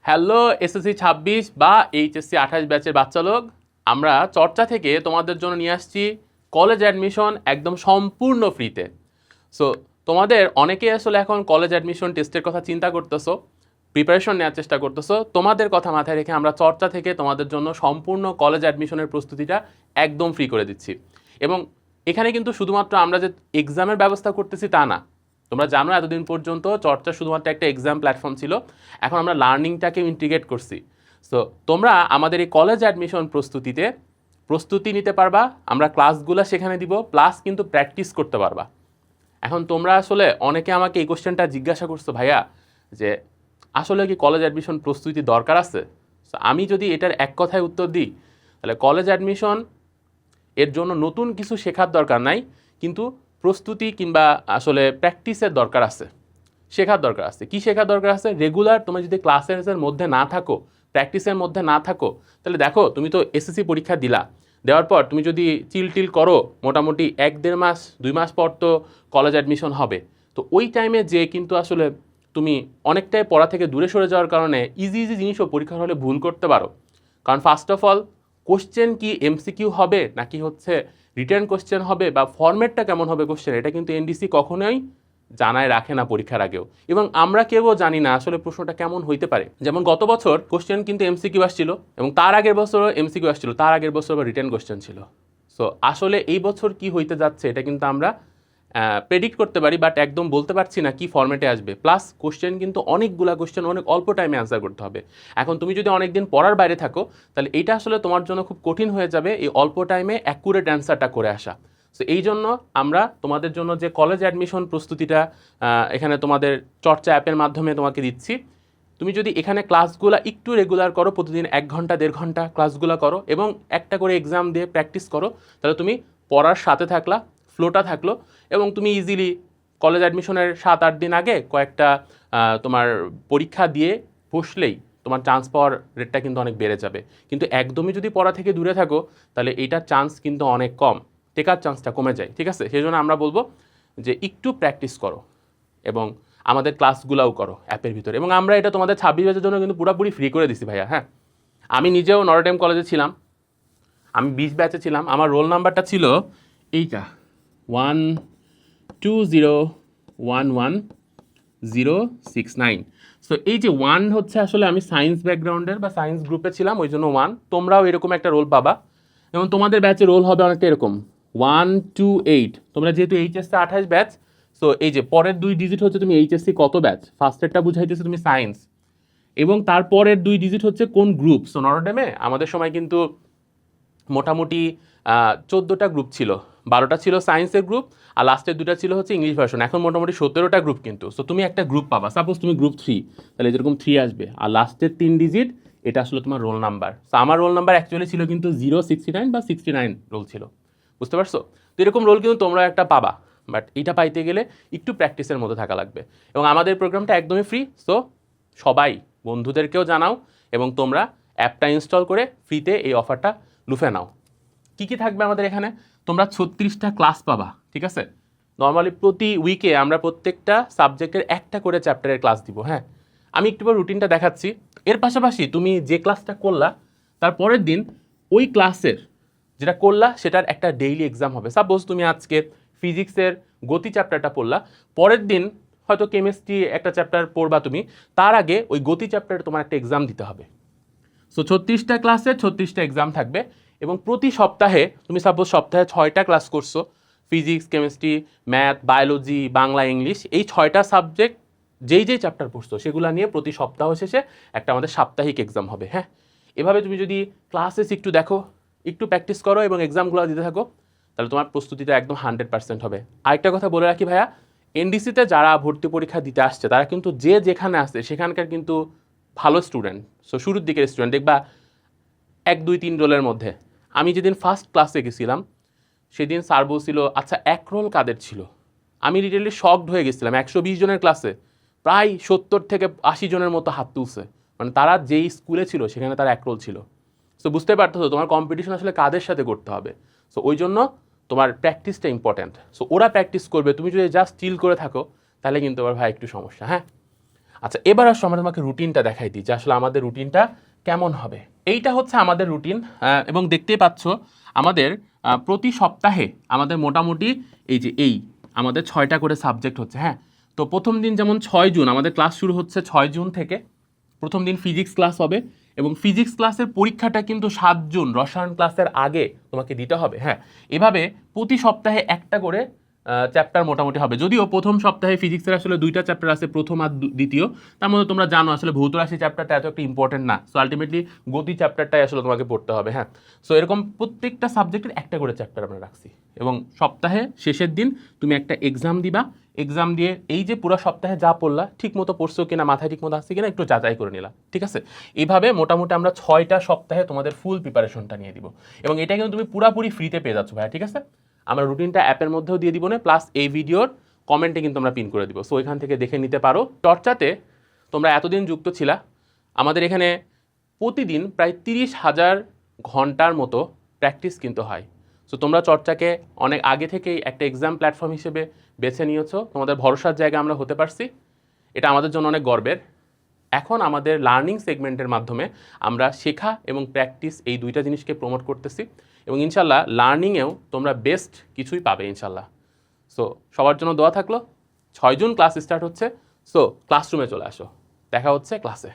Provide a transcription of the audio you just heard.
Hello SSC 26 বা HSC 28 ব্যাচের বাচ্চা লোক, আমরা চর্চা থেকে তোমাদের জন্য নিয়ে আসছি কলেজ অ্যাডমিশন একদম সম্পূর্ণ ফ্রিতে। সো তোমাদের অনেকেই আসলে এখন কলেজ অ্যাডমিশন টেস্টের কথা চিন্তা করতেছো, প্রিপারেশন নেওয়ার চেষ্টা করতেছো। তোমাদের কথা মাথায় রেখে আমরা চর্চা থেকে তোমাদের জন্য সম্পূর্ণ কলেজ অ্যাডমিশনের প্রস্তুতিটা একদম ফ্রি করে দিচ্ছি। এবং এখানে কিন্তু শুধুমাত্র আমরা যে এক্সামের ব্যবস্থা করতেছি তা না। তোমরা জানো এতদিন পর্যন্ত চর্চা শুধুমাত্র একটা এক্সাম প্ল্যাটফর্ম ছিল, এখন আমরা লার্নিংটাকে ইন্টিগ্রেট করছি। সো তোমরা আমাদের এই কলেজ অ্যাডমিশন প্রস্তুতি নিতে পারবা, আমরা ক্লাসগুলো সেখানে দিব, প্লাস কিন্তু প্র্যাকটিস করতে পারবা। এখন তোমরা আসলে অনেকে আমাকে এই কোশ্চেনটা জিজ্ঞাসা করছো, ভাইয়া যে আসলে কি কলেজ অ্যাডমিশন প্রস্তুতি দরকার আছে? সো আমি যদি এটার এক কথায় উত্তর দিই, তাহলে কলেজ অ্যাডমিশন এর জন্য নতুন কিছু শেখার দরকার নাই, কিন্তু প্রস্তুতি কিংবা আসলে প্র্যাকটিসের দরকার আছে, শেখার দরকার আছে। কি শেখার দরকার আছে? রেগুলার তুমি যদি ক্লাসের মধ্যে না থাকো, প্র্যাকটিসের মধ্যে না থাকো, তাহলে দেখো তুমি তো এসএসসি পরীক্ষা দিলা, দেওয়ার পর তুমি যদি চিল করো, মোটামুটি 1-1.5 মাস 2 মাস পর তো কলেজ অ্যাডমিশন হবে। তো ওই টাইমে যে কিন্তু আসলে তুমি অনেকটাই পড়া থেকে দূরে সরে যাওয়ার কারণে ইজি জিনিসও পরীক্ষার হলে ভুল করতে পারো। কারণ ফার্স্ট অফ অল কোশ্চেন কি এমসিকিউ হবে নাকি হচ্ছে রিটার্ন কোশ্চেন হবে, বা ফরম্যাটটা কেমন হবে কোশ্চেন, এটা কিন্তু এনডিসি কখনোই জানায় রাখে না পরীক্ষার আগেও। এবং আমরা কেউ জানি না আসলে প্রশ্নটা কেমন হইতে পারে। যেমন গত বছর কোশ্চেন কিন্তু এমসিকিউ আসছিল, এবং তার আগের বছরও এমসিকিউ আসছিল, তার আগের বছর আবার রিটার্ন কোশ্চেন ছিল। সো আসলে এই বছর কি হইতে যাচ্ছে এটা কিন্তু আমরা প্রেডিক্ট করতে পারি, বাট একদম বলতে পারছি না কি ফরম্যাটে আসবে। প্লাস কোশ্চেন কিন্তু অনেকগুলা কোশ্চেন অনেক অল্প টাইমে অ্যান্সার করতে হবে। এখন তুমি যদি অনেকদিন পড়ার বাইরে থাকো, তাহলে এইটা আসলে তোমার জন্য খুব কঠিন হয়ে যাবে এই অল্প টাইমে অ্যাকুরেট অ্যান্সারটা করে আসা। সো এই জন্য আমরা তোমাদের জন্য যে কলেজ অ্যাডমিশন প্রস্তুতিটা এখানে তোমাদের চর্চা অ্যাপের মাধ্যমে তোমাকে দিচ্ছি, তুমি যদি এখানে ক্লাসগুলো একটু রেগুলার করো, প্রতিদিন 1 ঘন্টা 1.5 ঘন্টা ক্লাসগুলো করো এবং একটা করে এক্সাম দিয়ে প্র্যাকটিস করো, তাহলে তুমি পড়ার সাথে থাকলা, ফ্লোটা থাকলো, এবং তুমি ইজিলি কলেজ অ্যাডমিশনের 7-8 দিন আগে কয়েকটা তোমার পরীক্ষা দিয়ে বসলেই তোমার চান্স পাওয়ার রেটটা কিন্তু অনেক বেড়ে যাবে। কিন্তু একদমই যদি পড়া থেকে দূরে থাকো, তাহলে এইটার চান্স কিন্তু অনেক কম, টেকার চান্সটা কমে যায়। ঠিক আছে, সেই জন্য আমরা বলবো যে একটু প্র্যাকটিস করো এবং আমাদের ক্লাসগুলোও করো অ্যাপের ভিতরে। এবং আমরা এটা তোমাদের 26 ব্যাচের জন্য কিন্তু পুরোপুরি ফ্রি করে দিছি ভাইয়া। হ্যাঁ, আমি নিজেও নটরডেম কলেজে ছিলাম, আমি 20 ব্যাচে ছিলাম, আমার রোল নাম্বারটা ছিল এইটা 1201169। সো এই যে 1 হচ্ছে আসলে আমি সায়েন্স ব্যাকগ্রাউন্ডের বা সায়েন্স গ্রুপে ছিলাম, ওই জন্য 1। তোমরাও এরকম একটা রোল পাবা, এবং তোমাদের ব্যাচে রোল হবে অনেকটা এরকম 128। তোমরা যেহেতু এইচএসসি 28 ব্যাচ, সো এই যে পরের 2 ডিজিট হচ্ছে তুমি এইচএসসি কত ব্যাচ, ফার্স্টেরটা বুঝাইতেছে তুমি সায়েন্স, এবং তারপরের 2 ডিজিট হচ্ছে কোন গ্রুপ। সো নটরডেমে আমাদের সময় কিন্তু মোটামুটি 14টা গ্রুপ ছিল, 12টা ছিল সায়েন্সের গ্রুপ, আর লাস্টের 2টা ছিল হচ্ছে ইংলিশ ভার্সন। এখন মোটামুটি 17টা গ্রুপ কিন্তু। সো তুমি একটা গ্রুপ পাবা, সাপোজ তুমি গ্রুপ 3, তাহলে যেরকম 3 আসবে, আর লাস্টের 3 ডিজিট এটা আসলে তোমার রোল নাম্বার। সো আমার রোল নাম্বার অ্যাকচুয়ালি ছিল কিন্তু 069 বা 69 রোল ছিল, বুঝতে পারছো? তো এরকম রোল কিন্তু তোমরা একটা পাবা, বাট এটা পাইতে গেলে একটু প্র্যাকটিসের মধ্যে থাকা লাগবে। এবং আমাদের প্রোগ্রামটা একদমই ফ্রি। সো সবাই বন্ধুদেরকেও জানাও, এবং তোমরা অ্যাপটা ইনস্টল করে ফ্রিতে এই অফারটা লুফে নাও। কী কী থাকবে আমাদের এখানে? তোমরা 36টা ক্লাস পাবা, ঠিক আছে? নর্মালি প্রতি উইকে আমরা প্রত্যেকটা সাবজেক্টের একটা করে চ্যাপ্টারের ক্লাস দিব। হ্যাঁ, আমি একটু রুটিনটা দেখাচ্ছি। এর পাশাপাশি তুমি যে ক্লাসটা করলা, তার পরের দিন ওই ক্লাসের যেটা করলা সেটার একটা ডেইলি এক্সাম হবে। সাপোজ তুমি আজকে ফিজিক্সের গতি চ্যাপ্টারটা পড়লা, পরের দিন হয়তো কেমিস্ট্রি একটা চ্যাপ্টার পড়বা তুমি, তার আগে ওই গতি চ্যাপ্টারে তোমার একটা এক্সাম দিতে হবে। সো 36টা ক্লাসে 36টা এক্সাম থাকবে, এবং প্রতি সপ্তাহে তুমি সাপোজ সপ্তাহে 6টা ক্লাস করছো, physics, chemistry, math, biology, Bangla, English, এই 6টা সাবজেক্ট যেই চ্যাপ্টার পড়ছো সেগুলো নিয়ে প্রতি সপ্তাহ শেষে একটা আমাদের সাপ্তাহিক এক্সাম হবে। হ্যাঁ, এভাবে তুমি যদি ক্লাসেস একটু দেখো, একটু প্র্যাকটিস করো এবং এক্সামগুলো দিতে থাকো, তাহলে তোমার প্রস্তুতিটা একদম 100% হবে। আরেকটা কথা বলে রাখি ভাইয়া, এনডিসিতে যারা ভর্তি পরীক্ষা দিতে আসছে তারা কিন্তু যে যেখানে আসছে সেখানকার কিন্তু ভালো স্টুডেন্ট। সো শুরুর দিকের স্টুডেন্ট দেখবা 1, 2, 3 রোলের মধ্যে। আমি যেদিন ফার্স্ট ক্লাসে গেছিলাম সেদিন স্যার বলছিল, আচ্ছা 1 রোল কাদের ছিল? আমি লিটারলি শকড হয়ে গেছিলাম। 120 জনের ক্লাসে প্রায় 70 থেকে 80 জনের মতো হাত তুলছে, মানে তারা যেই স্কুলে ছিল সেখানে তার 1 রোল ছিল। সো বুঝতে পারতেছো তোমার কম্পিটিশন আসলে কাদের সাথে করতে হবে। সো ওই জন্য তোমার প্র্যাকটিসটা ইম্পর্ট্যান্ট। সো ওরা প্র্যাকটিস করবে, তুমি যদি জাস্ট চিল করে থাকো তাহলে কিন্তু আবার ভাই একটু সমস্যা। হ্যাঁ, আচ্ছা, এবার আসলে আমরা তোমাকে রুটিনটা দেখাই দিই যে আসলে আমাদের রুটিনটা কেমন হবে। এইটা হচ্ছে আমাদের রুটিন, এবং দেখতেই পাচ্ছ আমাদের প্রতি সপ্তাহে আমাদের মোটামুটি এই আমাদের 6টা করে সাবজেক্ট হচ্ছে। হ্যাঁ, তো প্রথম দিন যেমন 6 জুন আমাদের ক্লাস শুরু হচ্ছে 6 জুন থেকে। প্রথম দিন ফিজিক্স ক্লাস হবে, এবং ফিজিক্স ক্লাসের পরীক্ষাটা কিন্তু 7 জুন রসায়ন ক্লাসের আগে তোমাকে দিতে হবে। হ্যাঁ, এভাবে প্রতি সপ্তাহে একটা করে চ্যাপ্টার মোটামুটি হবে। যদিও প্রথম সপ্তাহে ফিজিক্সের আসলে 2টা চ্যাপ্টার আছে, প্রথম আর দ্বিতীয়। তার মধ্যে তোমরা জানো আসলে ভৌত রাশি চ্যাপ্টারটা এত একটা ইম্পর্টেন্ট না। সো আলটিমেটলি গতি চ্যাপ্টারটাই আসলে তোমাকে পড়তে হবে। হ্যাঁ, সো এরকম প্রত্যেকটা সাবজেক্টের একটা করে চ্যাপ্টার আমরা রাখছি, এবং সপ্তাহে শেষের দিন তুমি একটা এক্সাম দিবা। এক্সাম দিয়ে এই যে পুরো সপ্তাহে যা পড়লা ঠিক মতো পড়ছো কিনা, মাথায় ঠিক মতো আসছে কিনা একটু যাচাই করে নিলা, ঠিক আছে? এইভাবে মোটামুটি আমরা 6টা সপ্তাহে তোমাদের ফুল প্রিপারেশনটা নিয়ে দিব, এবং এটা কিন্তু তুমি পুরোপুরি ফ্রিতে পেয়ে যাচ্ছ ভাই, ঠিক আছে? আমরা রুটিনটা অ্যাপের মধ্যেও দিয়ে দিব না, প্লাস এই ভিডিওর কমেন্টে কিন্তু আমরা পিন করে দিব। সো এখান থেকে দেখে নিতে পারো। চর্চাতে তোমরা এতদিন যুক্ত ছিলা। আমাদের এখানে প্রতিদিন প্রায় 30,000 ঘন্টার মতো প্র্যাকটিস কিন্তু হয়। সো তোমরা চর্চাকে অনেক আগে থেকেই একটা এক্সাম প্ল্যাটফর্ম হিসেবে বেছে নিয়েছো। তোমাদের ভরসার জায়গা আমরা হতে পারছি, এটা আমাদের জন্য অনেক গর্বের। এখন আমাদের লার্নিং সেগমেন্টের মাধ্যমে আমরা শেখা এবং প্র্যাকটিস এই 2টা জিনিসকে প্রমোট করতেছি, এবং ইনশাল্লাহ লার্নিংয়েও তোমরা বেস্ট কিছুই পাবে ইনশাল্লাহ। সো সবার জন্য দোয়া থাকলো। 6 জুন ক্লাস স্টার্ট হচ্ছে। সো ক্লাসরুমে চলে আসো, দেখা হচ্ছে ক্লাসে।